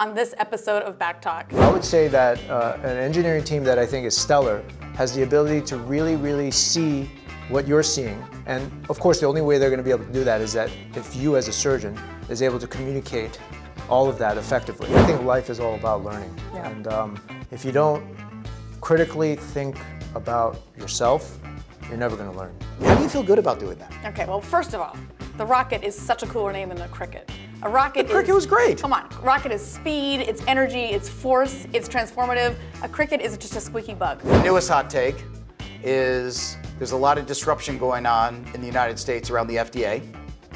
on this episode of Back Talk. I would say that an engineering team that I think is stellar has the ability to really see what you're seeing. And of course, the only way they're going to be able to do that is that if you as a surgeon is able to communicate all of that effectively. I think life is all about learning. Yeah. And if you don't critically think about yourself, you're never going to learn. How do you feel good about doing that? Okay, well, first of all, the rocket is such a cooler name than a cricket. A rocket The cricket was great. Come on, rocket is speed, it's energy, it's force, it's transformative. A cricket is just a squeaky bug. The newest hot take is there's a lot of disruption going on in the United States around the FDA,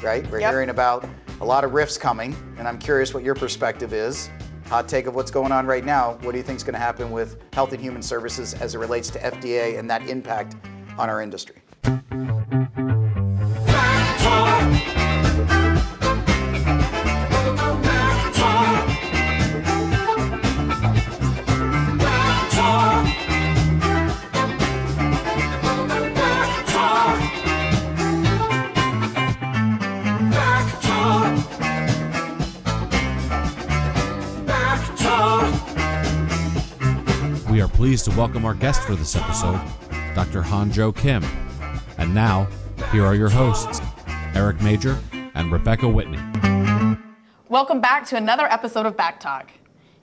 right? We're Yep. hearing about a lot of rifts coming, and I'm curious what your perspective is. Hot take of what's going on right now. What do you think is going to happen with Health and Human Services as it relates to FDA and that impact on our industry? We are pleased to welcome our guest for this episode, Dr. Hanjo Kim. And now, here are your hosts, Eric Major and Rebecca Whitney. Welcome back to another episode of Back Talk.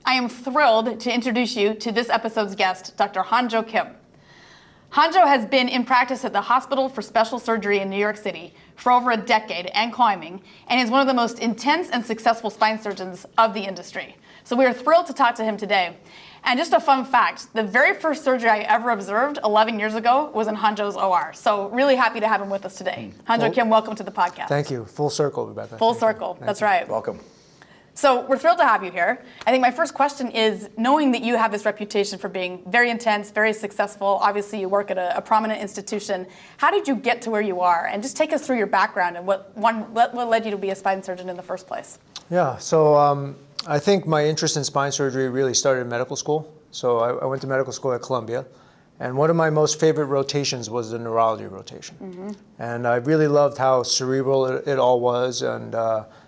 I am thrilled to introduce you to this episode's guest, Dr. Hanjo Kim. Hanjo has been in practice at the Hospital for Special Surgery in New York City for over a decade and climbing, and is one of the most intense and successful spine surgeons of the industry. So we are thrilled to talk to him today. And just a fun fact, the very first surgery I ever observed 11 years ago was in Hanjo's OR. So really happy to have him with us today. Hanjo Kim, welcome to the podcast. Thank you. Full circle, Rebecca. Full circle, that's right. Welcome. So we're thrilled to have you here. I think my first question is, knowing that you have this reputation for being very intense, very successful, obviously you work at a prominent institution, how did you get to where you are? And just take us through your background and what led you to be a spine surgeon in the first place? Yeah, so I think my interest in spine surgery really started in medical school. So I went to medical school at Columbia, and one of my most favorite rotations was the neurology rotation. Mm-hmm. And I really loved how cerebral it all was, and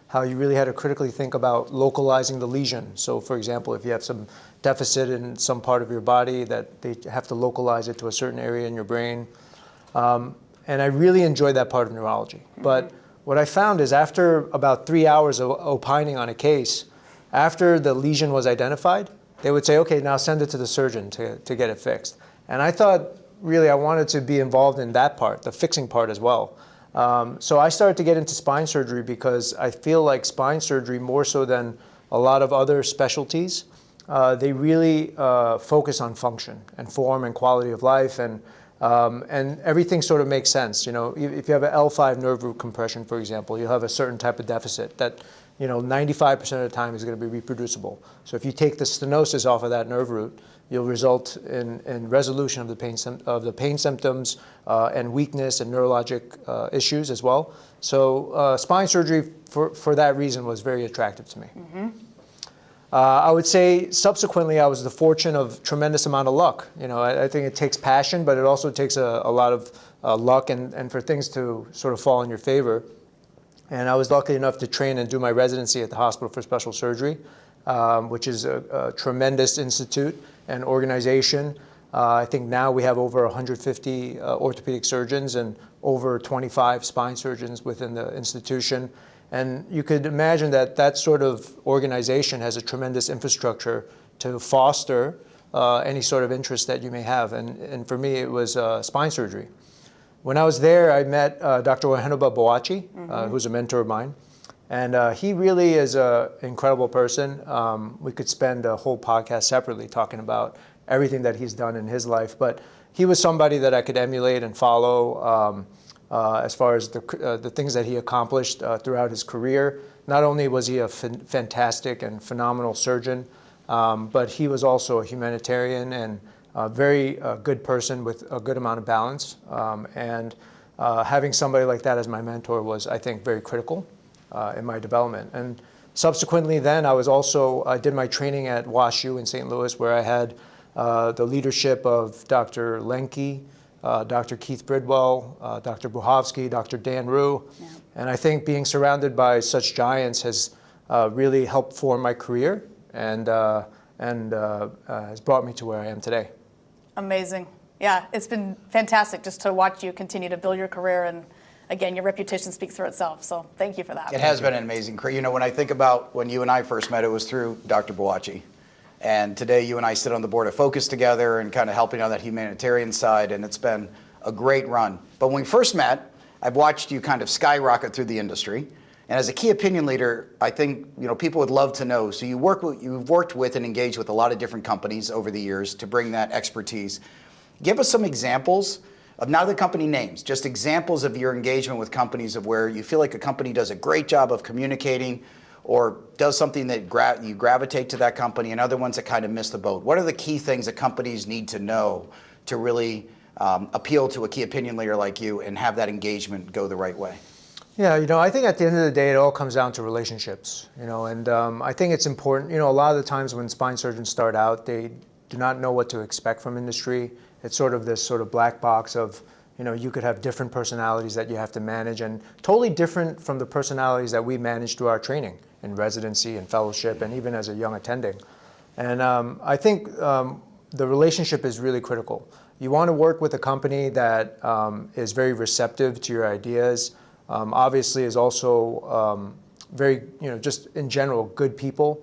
how you really had to critically think about localizing the lesion. So for example, if you have some deficit in some part of your body, that they have to localize it to a certain area in your brain. And I really enjoyed that part of neurology. Mm-hmm. But what I found is after about 3 hours of opining on a case, after the lesion was identified, they would say, okay, now send it to the surgeon to get it fixed. And I thought, really, I wanted to be involved in that part, the fixing part as well. So I started to get into spine surgery because I feel like spine surgery, more so than a lot of other specialties, they really focus on function and form and quality of life, and everything sort of makes sense. You know, if you have an L5 nerve root compression, for example, you'll have a certain type of deficit that 95% of the time is going to be reproducible. So if you take the stenosis off of that nerve root, you'll result in resolution of the pain symptoms and weakness and neurologic issues as well. So spine surgery, for that reason, was very attractive to me. Mm-hmm. I would say subsequently I was the fortune of tremendous amount of luck. I think it takes passion, but it also takes a lot of luck and for things to sort of fall in your favor. And I was lucky enough to train and do my residency at the Hospital for Special Surgery, which is a tremendous institute and organization. I think now we have over 150 orthopedic surgeons and over 25 spine surgeons within the institution. And you could imagine that sort of organization has a tremendous infrastructure to foster any sort of interest that you may have. And for me, it was spine surgery. When I was there, I met Dr. Ohenoba Boachi, who's a mentor of mine. And he really is an incredible person. We could spend a whole podcast separately talking about everything that he's done in his life. But he was somebody that I could emulate and follow as far as the things that he accomplished throughout his career. Not only was he a fantastic and phenomenal surgeon, but he was also a humanitarian and a very good person with a good amount of balance. And having somebody like that as my mentor was, I think, very critical in my development. And subsequently then, I did my training at WashU in St. Louis, where I had the leadership of Dr. Lenke, Dr. Keith Bridwell, Dr. Buhovsky, Dr. Dan Rue. And I think being surrounded by such giants has really helped form my career and has brought me to where I am today. Amazing. Yeah, it's been fantastic just to watch you continue to build your career, and again, your reputation speaks for itself. So thank you for that. It has been an amazing career. You know, when I think about when you and I first met, it was through Dr. Boachi. And today you and I sit on the board of Focus together and kind of helping on that humanitarian side, and it's been a great run. But when we first met, I've watched you kind of skyrocket through the industry. And as a key opinion leader, I think, you know, people would love to know. So you've worked with and engaged with a lot of different companies over the years to bring that expertise. Give us some examples of, not the company names, just examples of your engagement with companies of where you feel like a company does a great job of communicating or does something that you gravitate to that company, and other ones that kind of miss the boat. What are the key things that companies need to know to really appeal to a key opinion leader like you and have that engagement go the right way? Yeah, you know, I think at the end of the day, it all comes down to relationships, you know, and I think it's important, you know, a lot of the times when spine surgeons start out, they do not know what to expect from industry. It's sort of this sort of black box of, you know, you could have different personalities that you have to manage, and totally different from the personalities that we manage through our training in residency and fellowship and even as a young attending. And I think the relationship is really critical. You want to work with a company that is very receptive to your ideas, obviously is also very, you know, just in general, good people,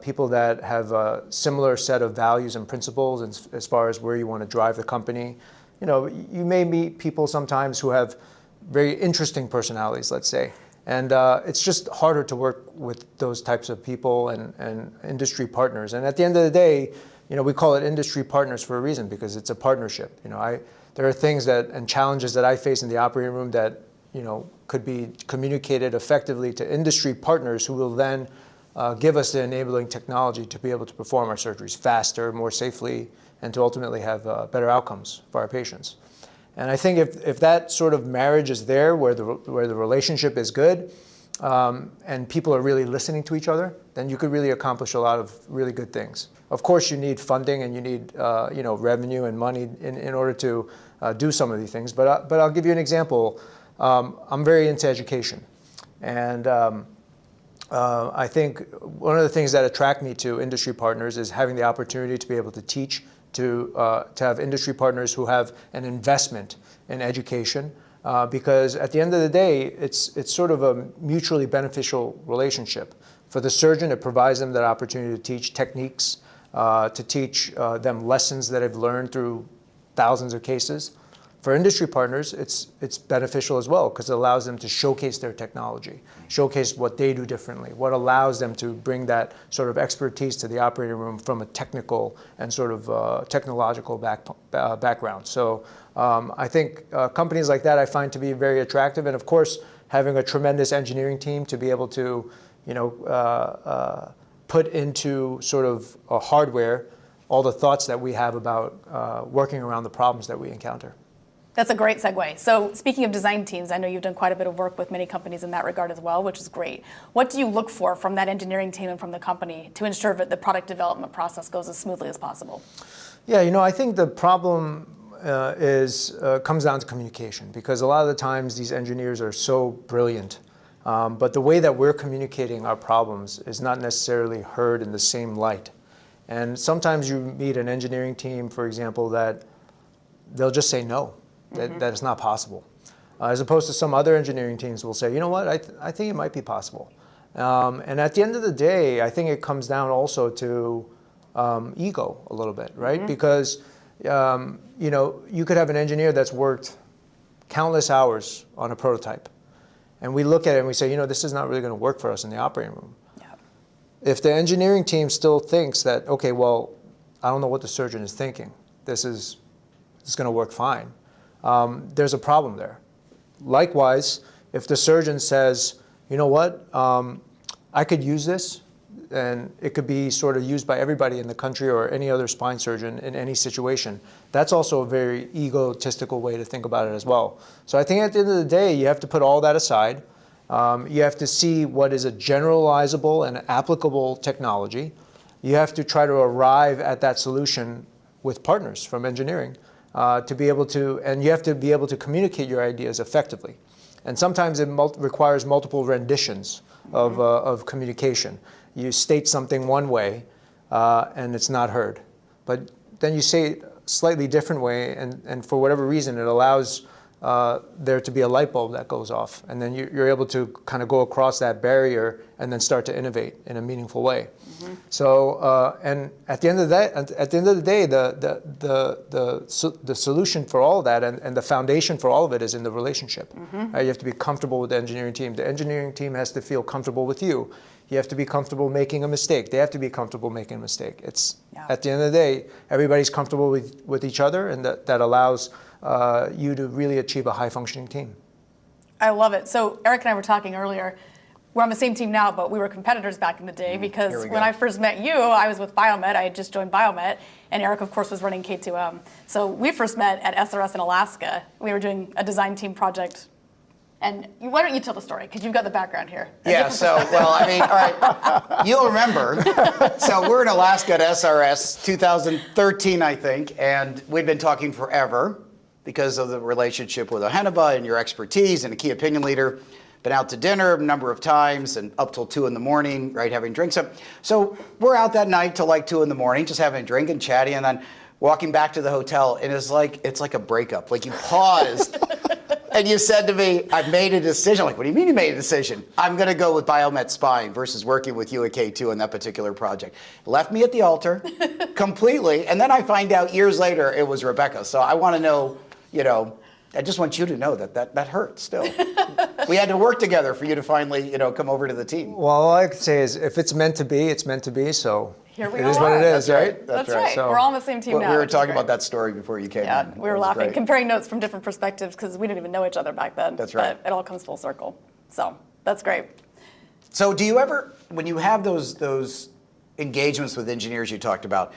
people that have a similar set of values and principles as far as where you want to drive the company. You know, you may meet people sometimes who have very interesting personalities, let's say, and it's just harder to work with those types of people and industry partners. And at the end of the day, you know, we call it industry partners for a reason, because it's a partnership. You know, there are things and challenges that I face in the operating room that, you know, could be communicated effectively to industry partners who will then give us the enabling technology to be able to perform our surgeries faster, more safely, and to ultimately have better outcomes for our patients. And I think if that sort of marriage is there, where the relationship is good, and people are really listening to each other, then you could really accomplish a lot of really good things. Of course, you need funding and you need you know, revenue and money in order to do some of these things. But I'll give you an example. I'm very into education, and I think one of the things that attract me to industry partners is having the opportunity to be able to teach, to have industry partners who have an investment in education, because at the end of the day, it's sort of a mutually beneficial relationship. For the surgeon, it provides them that opportunity to teach techniques, to teach them lessons that I've learned through thousands of cases. For industry partners, it's beneficial as well, because it allows them to showcase their technology, showcase what they do differently, what allows them to bring that sort of expertise to the operating room from a technical and sort of technological background. So I think companies like that I find to be very attractive, and of course, having a tremendous engineering team to be able to, you know, put into sort of a hardware all the thoughts that we have about working around the problems that we encounter. That's a great segue. So speaking of design teams, I know you've done quite a bit of work with many companies in that regard as well, which is great. What do you look for from that engineering team and from the company to ensure that the product development process goes as smoothly as possible? Yeah, you know, I think the problem comes down to communication, because a lot of the times these engineers are so brilliant, but the way that we're communicating our problems is not necessarily heard in the same light. And sometimes you meet an engineering team, for example, that they'll just say no. That is not possible. As opposed to some other engineering teams will say, you know what, I think it might be possible. And at the end of the day, I think it comes down also to ego a little bit, right? Because you know, you could have an engineer that's worked countless hours on a prototype, and we look at it and we say, you know, this is not really going to work for us in the operating room. Yeah. If the engineering team still thinks that, okay, well, I don't know what the surgeon is thinking, this is going to work fine, there's a problem there. Likewise, if the surgeon says, you know what, I could use this, and it could be sort of used by everybody in the country or any other spine surgeon in any situation, that's also a very egotistical way to think about it as well. So I think at the end of the day, you have to put all that aside. You have to see what is a generalizable and applicable technology. You have to try to arrive at that solution with partners from engineering to be able to, and you have to be able to communicate your ideas effectively. And sometimes it requires multiple renditions of communication. you state something one way and it's not heard. But then you say it a slightly different way, and for whatever reason, it allows there to be a light bulb that goes off. And then you're able to kind of go across that barrier and then start to innovate in a meaningful way. Mm-hmm. So, and at the end of the day, the solution for all of that and the foundation for all of it is in the relationship. Mm-hmm. You have to be comfortable with the engineering team. The engineering team has to feel comfortable with you. You have to be comfortable making a mistake. They have to be comfortable making a mistake. At the end of the day, everybody's comfortable with each other, and that allows you to really achieve a high-functioning team. I love it. So Eric and I were talking earlier. We're on the same team now, but we were competitors back in the day because when I first met you, I was with Biomet. I had just joined Biomet, and Eric, of course, was running K2M. So we first met at SRS in Alaska. We were doing a design team project. And why don't you tell the story? Because you've got the background here. Yeah, so, well, I mean, all right, you'll remember. So we're in Alaska at SRS, 2013, I think, and we'd been talking forever because of the relationship with Oheneba and your expertise and a key opinion leader. Been out to dinner a number of times and up till 2 a.m, right, having drinks. So we're out that night till like 2 a.m, just having a drink and chatting, and then walking back to the hotel, and it's like a breakup. Like you paused. And you said to me, I've made a decision. I'm like, what do you mean you made a decision? I'm going to go with Biomet Spine versus working with you at K2 in that particular project. Left me at the altar completely. And then I find out years later it was Rebecca. So I want to know, I just want you to know that hurts still. We had to work together for you to finally, come over to the team. Well, all I can say is if it's meant to be, it's meant to be. So here we it is what it is, right? That's right. So we're all on the same team now. We were talking about that story before you came in. Yeah, we were laughing, comparing notes from different perspectives because we didn't even know each other back then. That's right. But it all comes full circle. So that's great. So do you ever, when you have those engagements with engineers you talked about,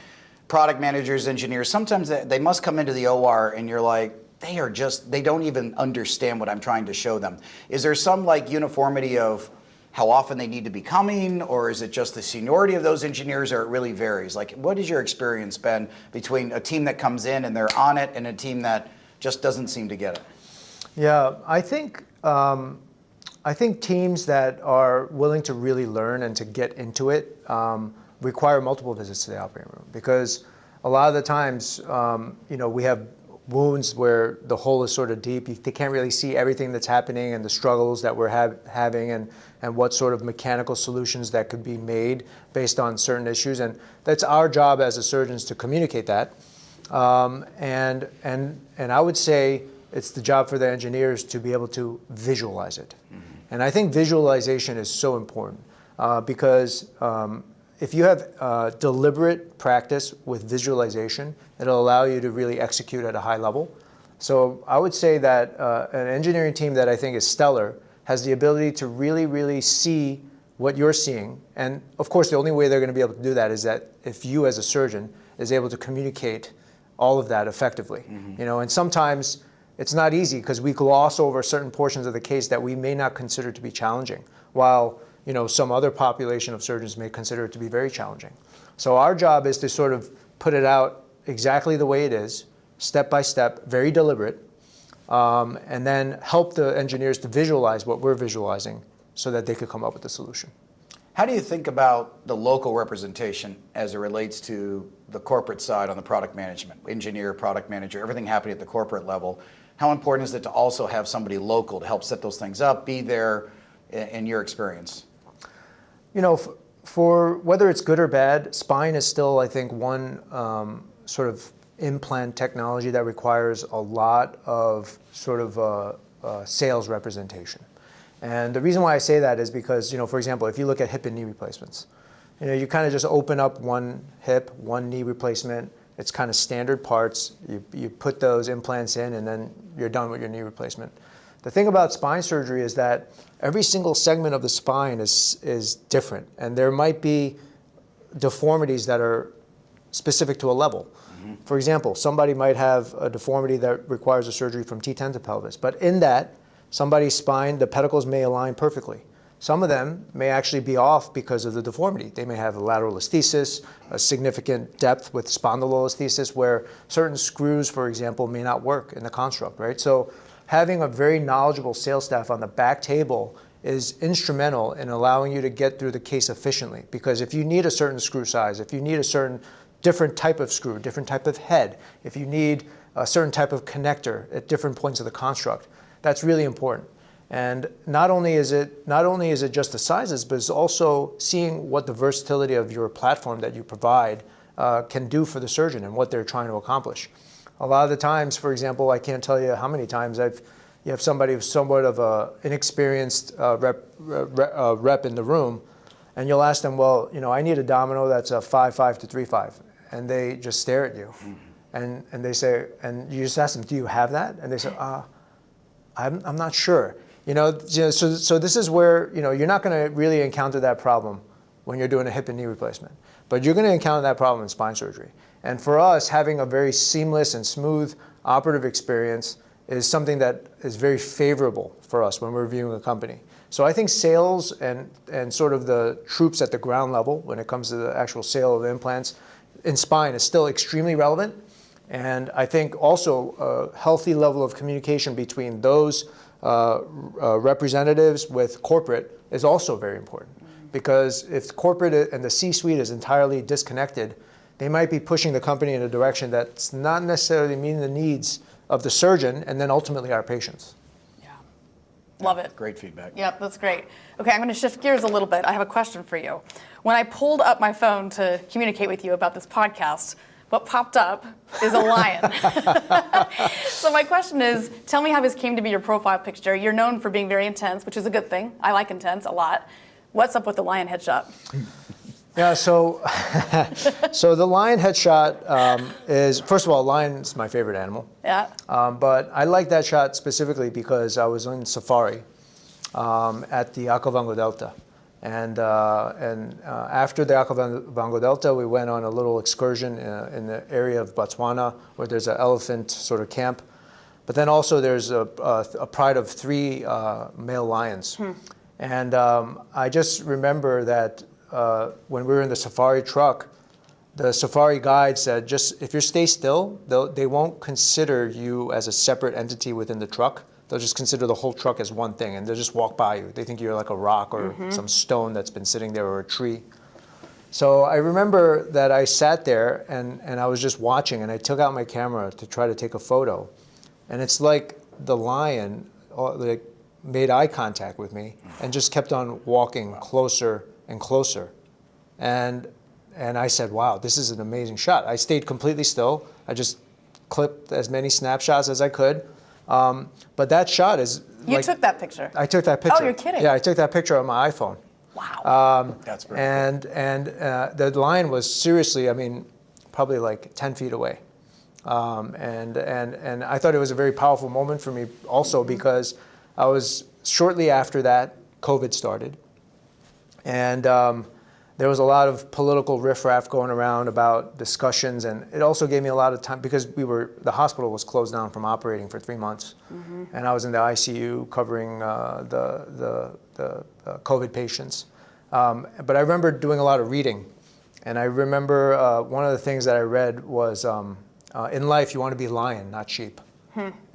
product managers, engineers, sometimes they must come into the OR and you're like, they don't even understand what I'm trying to show them. Is there some uniformity of how often they need to be coming, or is it just the seniority of those engineers, or it really varies? What has your experience been between a team that comes in and they're on it and a team that just doesn't seem to get it? Yeah, I think teams that are willing to really learn and to get into it require multiple visits to the operating room, because a lot of the times, we have wounds where the hole is sort of deep. They can't really see everything that's happening and the struggles that we're having and what sort of mechanical solutions that could be made based on certain issues. And that's our job as surgeons to communicate that. And I would say it's the job for the engineers to be able to visualize it. Mm-hmm. And I think visualization is so important because if you have deliberate practice with visualization, it'll allow you to really execute at a high level. So I would say that an engineering team that I think is stellar has the ability to really, really see what you're seeing. And of course, the only way they're going to be able to do that is that if you as a surgeon is able to communicate all of that effectively. Mm-hmm. And sometimes it's not easy because we gloss over certain portions of the case that we may not consider to be challenging, while some other population of surgeons may consider it to be very challenging. So our job is to sort of put it out exactly the way it is, step by step, very deliberate, and then help the engineers to visualize what we're visualizing so that they could come up with a solution. How do you think about the local representation as it relates to the corporate side on the product management, engineer, product manager, everything happening at the corporate level? How important is it to also have somebody local to help set those things up, be there in your experience? For whether it's good or bad, spine is still, I think, one sort of implant technology that requires a lot of sort of sales representation. And the reason why I say that is because, for example, if you look at hip and knee replacements, you kind of just open up one hip, one knee replacement. It's kind of standard parts. You put those implants in, and then you're done with your knee replacement. The thing about spine surgery is that every single segment of the spine is different, and there might be deformities that are specific to a level. Mm-hmm. For example, somebody might have a deformity that requires a surgery from T10 to pelvis, but in that, somebody's spine, the pedicles may align perfectly. Some of them may actually be off because of the deformity. They may have a lateral listhesis, a significant depth with spondylolisthesis, where certain screws, for example, may not work in the construct, right? So having a very knowledgeable sales staff on the back table is instrumental in allowing you to get through the case efficiently. Because if you need a certain screw size, if you need a certain different type of screw, different type of head, if you need a certain type of connector at different points of the construct, that's really important. And not only is it just the sizes, but it's also seeing what the versatility of your platform that you provide can do for the surgeon and what they're trying to accomplish. A lot of the times, for example, I can't tell you how many times you have somebody who's somewhat of an inexperienced rep in the room, and you'll ask them, well, I need a domino that's a 5.5 to 3.5, and they just stare at you, and they say, and you just ask them, do you have that? And they say, I'm not sure. So this is where you're not going to really encounter that problem when you're doing a hip and knee replacement, but you're going to encounter that problem in spine surgery. And for us, having a very seamless and smooth operative experience is something that is very favorable for us when we're reviewing a company. So I think sales and sort of the troops at the ground level when it comes to the actual sale of implants in spine is still extremely relevant. And I think also a healthy level of communication between those representatives with corporate is also very important. Because if corporate and the C-suite is entirely disconnected, they might be pushing the company in a direction that's not necessarily meeting the needs of the surgeon and then ultimately our patients. Yeah. Love it. Great feedback. Yep, that's great. Okay, I'm going to shift gears a little bit. I have a question for you. When I pulled up my phone to communicate with you about this podcast, what popped up is a lion. So my question is, tell me how this came to be your profile picture. You're known for being very intense, which is a good thing. I like intense a lot. What's up with the lion headshot? Yeah, so the lion headshot is, first of all, lion's my favorite animal. Yeah. But I like that shot specifically because I was in safari at the Okavango Delta. And after the Okavango Delta, we went on a little excursion in the area of Botswana where there's an elephant sort of camp. But then also there's a pride of 3 male lions. And I just remember that when we were in the safari truck, the safari guide said, just if you stay still, they won't consider you as a separate entity within the truck. They'll just consider the whole truck as one thing, and they'll just walk by you. They think you're like a rock or some stone that's been sitting there or a tree. So I remember that I sat there and I was just watching, and I took out my camera to try to take a photo. And it's like the lion made eye contact with me and just kept on walking closer and closer. And I said, wow, this is an amazing shot. I stayed completely still. I just clipped as many snapshots as I could. But that shot is You took that picture? I took that picture. Oh, you're kidding. Yeah, I took that picture on my iPhone. Wow. That's brilliant. And the lion was seriously, probably like 10 feet away. And I thought it was a very powerful moment for me also because I was, shortly after that, COVID started. And there was a lot of political riffraff going around about discussions, and it also gave me a lot of time because the hospital was closed down from operating for 3 months, and I was in the ICU covering the COVID patients. But I remember doing a lot of reading, and I remember one of the things that I read was, in life you want to be lion, not sheep.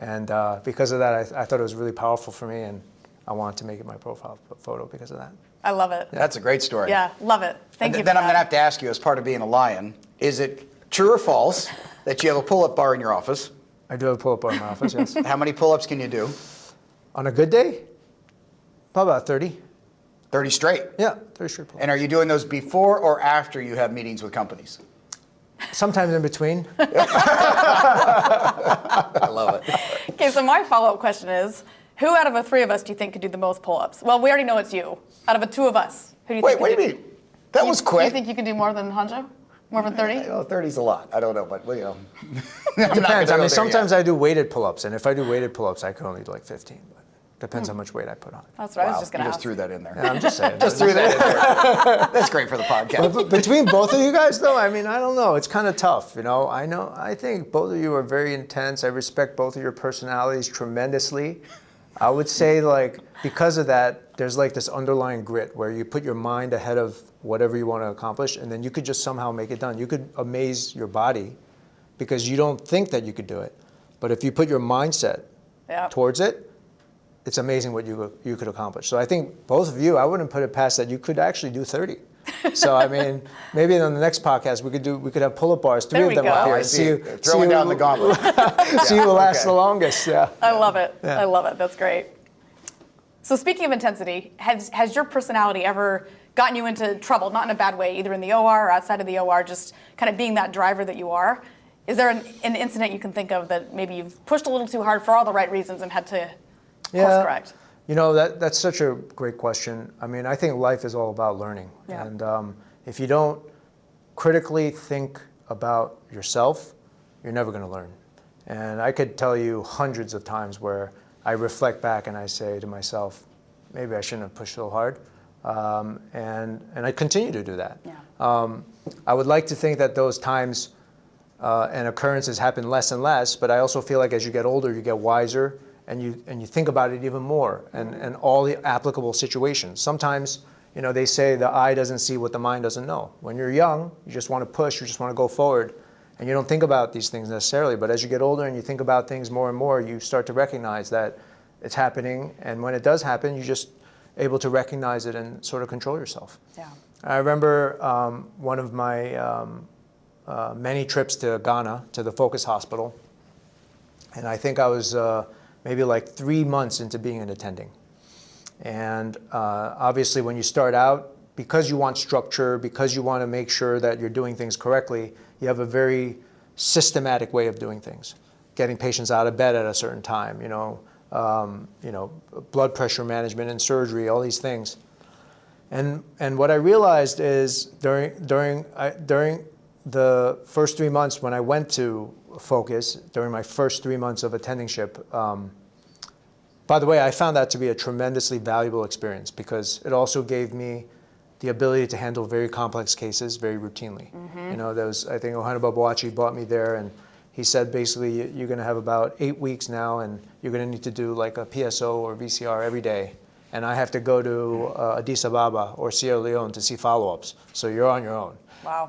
And because of that, I thought it was really powerful for me, and I wanted to make it my profile photo because of that. I love it. That's a great story. Yeah, love it. Thank you. Then I'm going to have to ask you, as part of being a lion, is it true or false that you have a pull-up bar in your office? I do have a pull-up bar in my office, yes. How many pull-ups can you do? On a good day? Probably about 30. 30 straight? Yeah, 30 straight pull-ups. And are you doing those before or after you have meetings with companies? Sometimes in between. I love it. Okay, so my follow-up question is, who out of the 3 of us do you think could do the most pull-ups? Well, we already know it's you. Out of the 2 of us, who do you think Wait, what do you mean? That was quick. You think you can do more than Hanjo? More than 30? 30's a lot. I don't know, but Depends. Sometimes I do weighted pull-ups, and if I do weighted pull-ups, I can only do like 15. But depends how much weight I put on. That's what I was just going to You ask. just threw that in there. Yeah, I'm just saying. Just threw that in there. That's great for the podcast. But between both of you guys, though, I don't know. It's kind of tough, I think both of you are very intense. I respect both of your personalities tremendously. I would say, because of that, there's this underlying grit where you put your mind ahead of whatever you want to accomplish, and then you could just somehow make it done. You could amaze your body because you don't think that you could do it. But if you put your mindset towards it, it's amazing what you could accomplish. So I think both of you, I wouldn't put it past that you could actually do 30. So I mean, maybe on the next podcast we could have pull-up bars, three There of we them go. up here. I see you throwing down the gauntlet. See who will last the longest. Yeah. I love it. Yeah. I love it. That's great. So speaking of intensity, has your personality ever gotten you into trouble, not in a bad way, either in the OR or outside of the OR, just kind of being that driver that you are? Is there an incident you can think of that maybe you've pushed a little too hard for all the right reasons and had to course correct? You know, that's such a great question. I mean, I think life is all about learning. Yeah. And if you don't critically think about yourself, you're never going to learn. And I could tell you hundreds of times where I reflect back and I say to myself, maybe I shouldn't have pushed so hard. And I continue to do that. Yeah. I would like to think that those times and occurrences happen less and less, but I also feel like as you get older, you get wiser and you think about it even more and all the applicable situations. Sometimes, you know, they say the eye doesn't see what the mind doesn't know. When you're young, you just want to push, you just want to go forward, and you don't think about these things necessarily. But as you get older and you think about things more and more, you start to recognize that it's happening, and when it does happen, you're just able to recognize it and sort of control yourself. Yeah. I remember one of my many trips to Ghana, to the Focus Hospital, and I think I was maybe like 3 months into being an attending. And obviously when you start out, because you want structure, because you want to make sure that you're doing things correctly, you have a very systematic way of doing things. Getting patients out of bed at a certain time, blood pressure management and surgery, all these things. And what I realized is during the first 3 months when I went to Focus, during my first 3 months of attendingship, by the way, I found that to be a tremendously valuable experience because it also gave me the ability to handle very complex cases very routinely. Mm-hmm. You know, I think Ohana Babawachi brought me there, and he said basically you're going to have about 8 weeks now, and you're going to need to do like a PSO or VCR every day. And I have to go to Addis Ababa or Sierra Leone to see follow-ups. So you're on your own. Wow.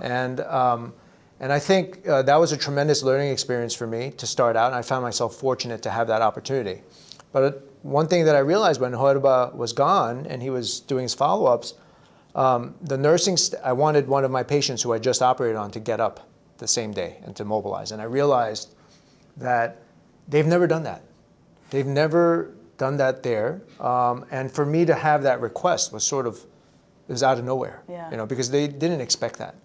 And I think that was a tremendous learning experience for me to start out, and I found myself fortunate to have that opportunity. But one thing that I realized when Hoerba was gone and he was doing his follow-ups, the nursing, I wanted one of my patients who I just operated on to get up the same day and to mobilize. And I realized that they've never done that. They've never done that there. And for me to have that request was it was out of nowhere, because they didn't expect that.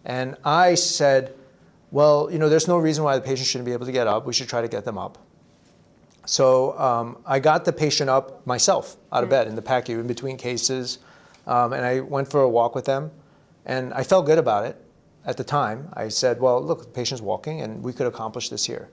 And I said, well, there's no reason why the patient shouldn't be able to get up. We should try to get them up. So I got the patient up myself out of bed in the PACU in between cases. And I went for a walk with them. And I felt good about it at the time. I said, well, look, the patient's walking and we could accomplish this here.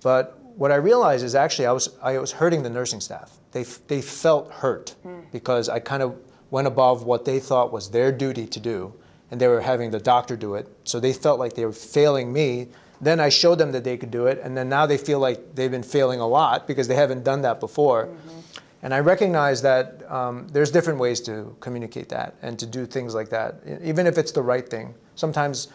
But what I realized is actually I was hurting the nursing staff. They felt hurt because I kind of went above what they thought was their duty to do. And they were having the doctor do it. So they felt like they were failing me. Then I showed them that they could do it. And then now they feel like they've been failing a lot because they haven't done that before. Mm-hmm. And I recognize that there's different ways to communicate that and to do things like that, even if it's the right thing. Sometimes,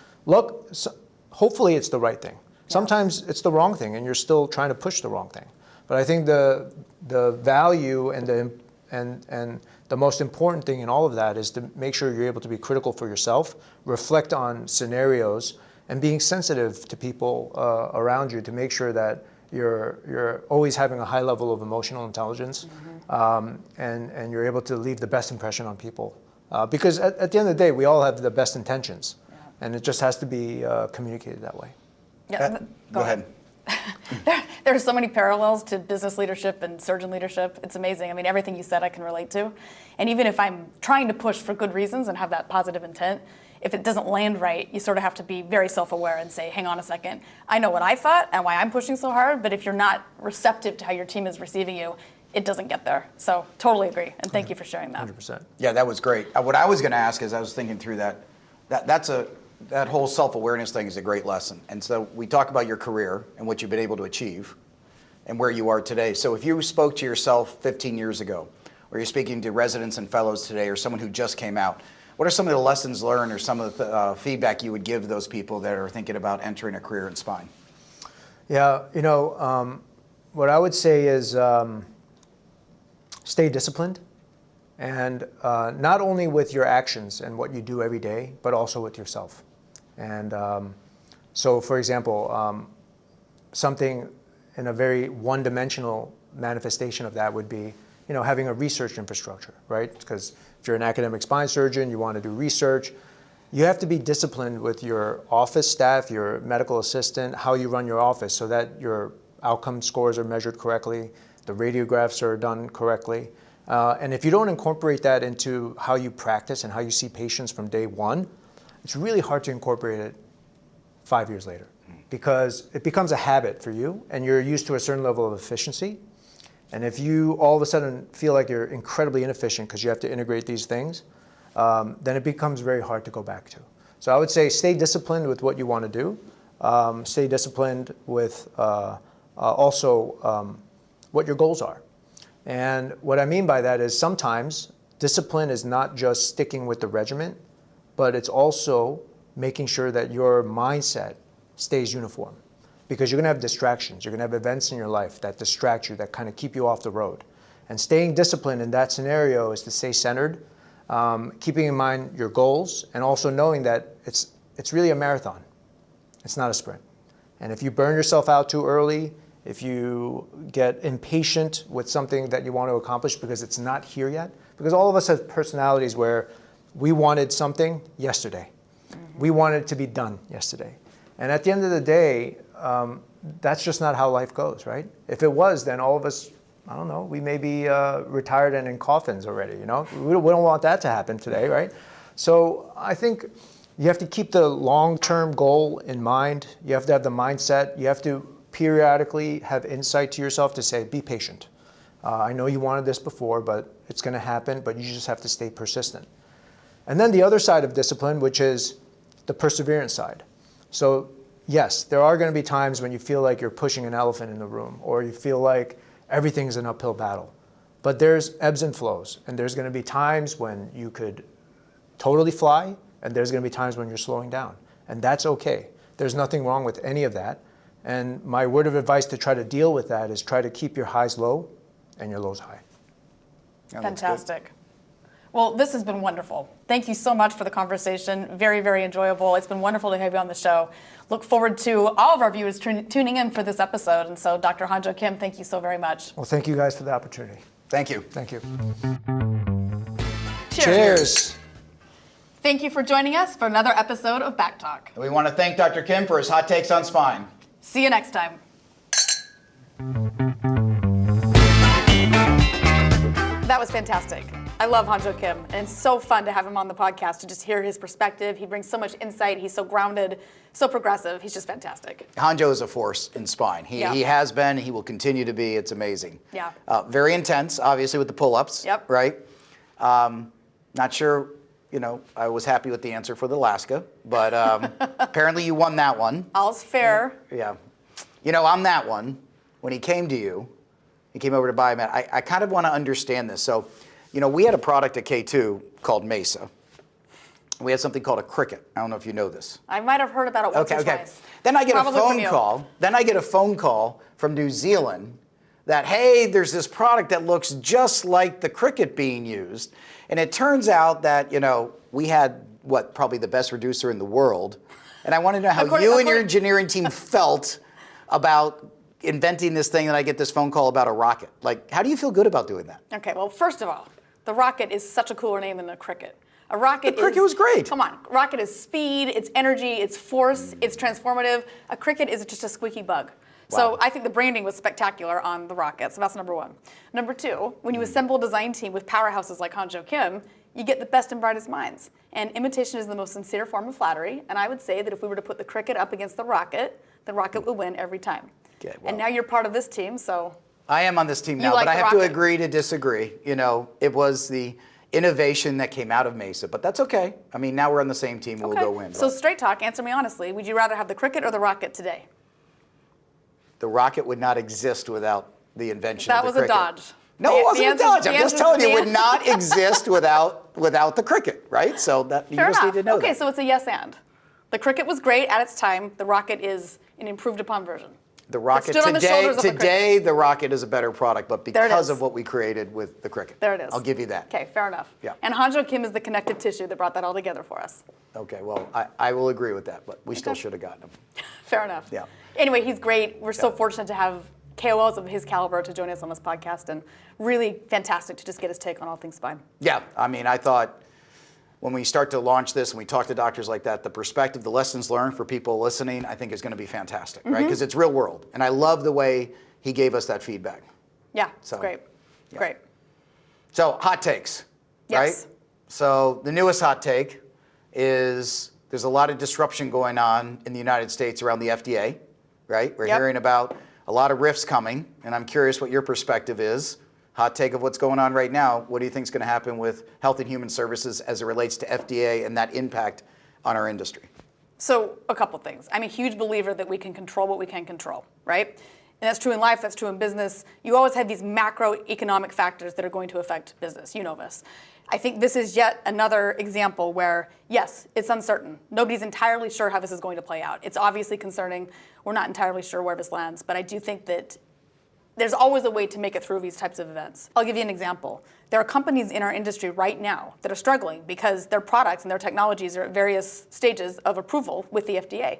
hopefully it's the right thing. Yeah. Sometimes it's the wrong thing and you're still trying to push the wrong thing. But I think the value and the most important thing in all of that is to make sure you're able to be critical for yourself, reflect on scenarios, and being sensitive to people around you to make sure that you're always having a high level of emotional intelligence, and you're able to leave the best impression on people. Because at the end of the day, we all have the best intentions, and it just has to be communicated that way. Yeah, go ahead. There are so many parallels to business leadership and surgeon leadership. It's amazing. I mean, everything you said I can relate to. And even if I'm trying to push for good reasons and have that positive intent, if it doesn't land right, you sort of have to be very self-aware and say, hang on a second, I know what I thought and why I'm pushing so hard, but if you're not receptive to how your team is receiving you, it doesn't get there. So totally agree, and thank you for sharing that. 100%. Yeah, that was great. What I was going to ask is I was thinking through that whole self-awareness thing is a great lesson. And so we talk about your career and what you've been able to achieve and where you are today. So if you spoke to yourself 15 years ago, or you're speaking to residents and fellows today, or someone who just came out, what are some of the lessons learned or some of the feedback you would give those people that are thinking about entering a career in spine? Yeah, what I would say is stay disciplined, and not only with your actions and what you do every day, but also with yourself. And so, for example, something in a very one-dimensional manifestation of that would be, having a research infrastructure, right? Because if you're an academic spine surgeon, you want to do research, you have to be disciplined with your office staff, your medical assistant, how you run your office so that your outcome scores are measured correctly, the radiographs are done correctly. And if you don't incorporate that into how you practice and how you see patients from day one, it's really hard to incorporate it 5 years later because it becomes a habit for you and you're used to a certain level of efficiency. And if you all of a sudden feel like you're incredibly inefficient because you have to integrate these things, then it becomes very hard to go back to. So I would say stay disciplined with what you want to do. Stay disciplined with also what your goals are. And what I mean by that is sometimes discipline is not just sticking with the regimen, but it's also making sure that your mindset stays uniform. Because you're going to have distractions. You're going to have events in your life that distract you, that kind of keep you off the road. And staying disciplined in that scenario is to stay centered, keeping in mind your goals, and also knowing that it's really a marathon. It's not a sprint. And if you burn yourself out too early, if you get impatient with something that you want to accomplish because it's not here yet, because all of us have personalities where we wanted something yesterday. Mm-hmm. We wanted it to be done yesterday. And at the end of the day, that's just not how life goes, right? If it was, then all of us, I don't know, we may be retired and in coffins already, We don't want that to happen today, right? So I think you have to keep the long-term goal in mind. You have to have the mindset. You have to periodically have insight to yourself to say, be patient. I know you wanted this before, but it's going to happen, but you just have to stay persistent. And then the other side of discipline, which is the perseverance side. So yes, there are going to be times when you feel like you're pushing an elephant in the room, or you feel like everything's an uphill battle. But there's ebbs and flows, and there's going to be times when you could totally fly, and there's going to be times when you're slowing down. And that's okay. There's nothing wrong with any of that. And my word of advice to try to deal with that is try to keep your highs low and your lows high. Yeah, Fantastic. Well, this has been wonderful. Thank you so much for the conversation. Very, very enjoyable. It's been wonderful to have you on the show. Look forward to all of our viewers tuning in for this episode. And so, Dr. Hanjo Kim, thank you so very much. Well, thank you guys for the opportunity. Thank you. Thank you. Cheers. Thank you for joining us for another episode of Back Talk. And we want to thank Dr. Kim for his hot takes on spine. See you next time. That was fantastic. I love Hanjo Kim, and it's so fun to have him on the podcast to just hear his perspective. He brings so much insight. He's so grounded, so progressive. He's just fantastic. Hanjo is a force in spine. He has been, he will continue to be. It's amazing. Yeah. Very intense, obviously, with the pull-ups. Yep. Right? Not sure, I was happy with the answer for the Alaska, but apparently you won that one. All's fair. Yeah. On that one, when he came to you, he came over to Biomed, I kind of want to understand this. So, we had a product at K2 called Mesa. We had something called a cricket. I don't know if you know this. I might have heard about it once or twice. Then I get Probably a from phone you. call. Then I get a phone call from New Zealand that, hey, there's this product that looks just like the cricket being used. And it turns out that, we had, probably the best reducer in the world. And I want to know how you and your engineering team felt about inventing this thing, and I get this phone call about a rocket. How do you feel good about doing that? Okay, well, first of all, the rocket is such a cooler name than a cricket. A rocket The cricket was great. Come on, rocket is speed, it's energy, it's force, it's transformative. A cricket is just a squeaky bug. Wow. So I think the branding was spectacular on the rocket, so that's number one. Number two, when you assemble a design team with powerhouses like Hanjo Kim, you get the best and brightest minds. And imitation is the most sincere form of flattery, and I would say that if we were to put the cricket up against the rocket would win every time. Okay, well, and now you're part of this team, so... I am on this team now, like but I the have to rocket. agree to disagree. It was the innovation that came out of Mesa, but that's okay. I mean, now we're on the same team, we'll go win. So But straight talk, answer me honestly. Would you rather have the cricket or the rocket today? the rocket would not exist without the invention That of the was cricket. a dodge. No, The- it wasn't the a answer- dodge. the I'm just answer- telling you, the it would an- not exist without the cricket, right? So that you Fair just enough. need to know So it's a yes and. The cricket was great at its time. The rocket is an improved upon version. The Rocket stood on the shoulders of the today, the Rocket is a better product, but There it because is. of what we created with the Cricket. There it is. I'll give you that. Okay, fair enough. Yeah. And Hanjo Kim is the connective tissue that brought that all together for us. Okay, well, I will agree with that, but we still should have gotten him. Fair enough. Yeah. Anyway, he's great. We're so Yeah. fortunate to have KOLs of his caliber to join us on this podcast, and really fantastic to just get his take on all things spine. Yeah, I mean, I thought when we start to launch this and we talk to doctors like that, the perspective, the lessons learned for people listening, I think is going to be fantastic, right? Because it's real world. And I love the way he gave us that feedback. Yeah, it's So, great. yeah. Great. So, hot takes, Yes. right? So, the newest hot take is there's a lot of disruption going on in the United States around the FDA, right? We're Yep. hearing about a lot of rifts coming, and I'm curious what your perspective is. Hot take of what's going on right now. What do you think is going to happen with Health and Human Services as it relates to FDA and that impact on our industry? So a couple things. I'm a huge believer that we can control what we can control, right? And that's true in life, that's true in business. You always have these macroeconomic factors that are going to affect business. You know this. I think this is yet another example where, yes, it's uncertain. Nobody's entirely sure how this is going to play out. It's obviously concerning. We're not entirely sure where this lands, but I do think that there's always a way to make it through these types of events. I'll give you an example. There are companies in our industry right now that are struggling because their products and their technologies are at various stages of approval with the FDA.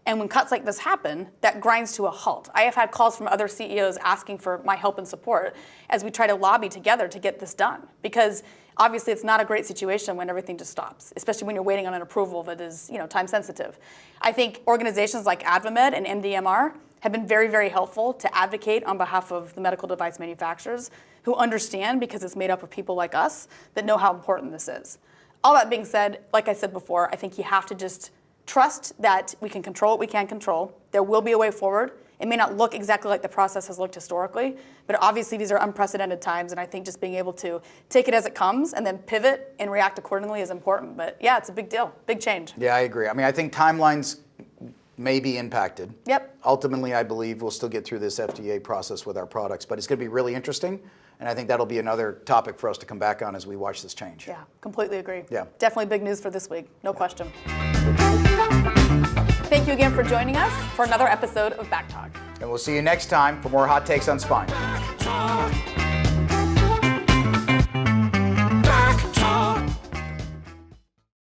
And when cuts like this happen, that grinds to a halt. I have had calls from other CEOs asking for my help and support as we try to lobby together to get this done. Because obviously it's not a great situation when everything just stops, especially when you're waiting on an approval that is, time sensitive. I think organizations like AdvaMed and MDMR have been very, very helpful to advocate on behalf of the medical device manufacturers who understand, because it's made up of people like us, that know how important this is. All that being said, like I said before, I think you have to just trust that we can control what we can control. There will be a way forward. It may not look exactly like the process has looked historically, but obviously these are unprecedented times, and I think just being able to take it as it comes and then pivot and react accordingly is important. But yeah, it's a big deal, big change. Yeah, I agree. I mean, I think timelines may be impacted. Yep. Ultimately, I believe we'll still get through this FDA process with our products, but it's going to be really interesting, and I think that'll be another topic for us to come back on as we watch this change. Yeah, completely agree. Yeah. Definitely big news for this week, no question. Thank you again for joining us for another episode of Back Talk. And we'll see you next time for more hot takes on spine.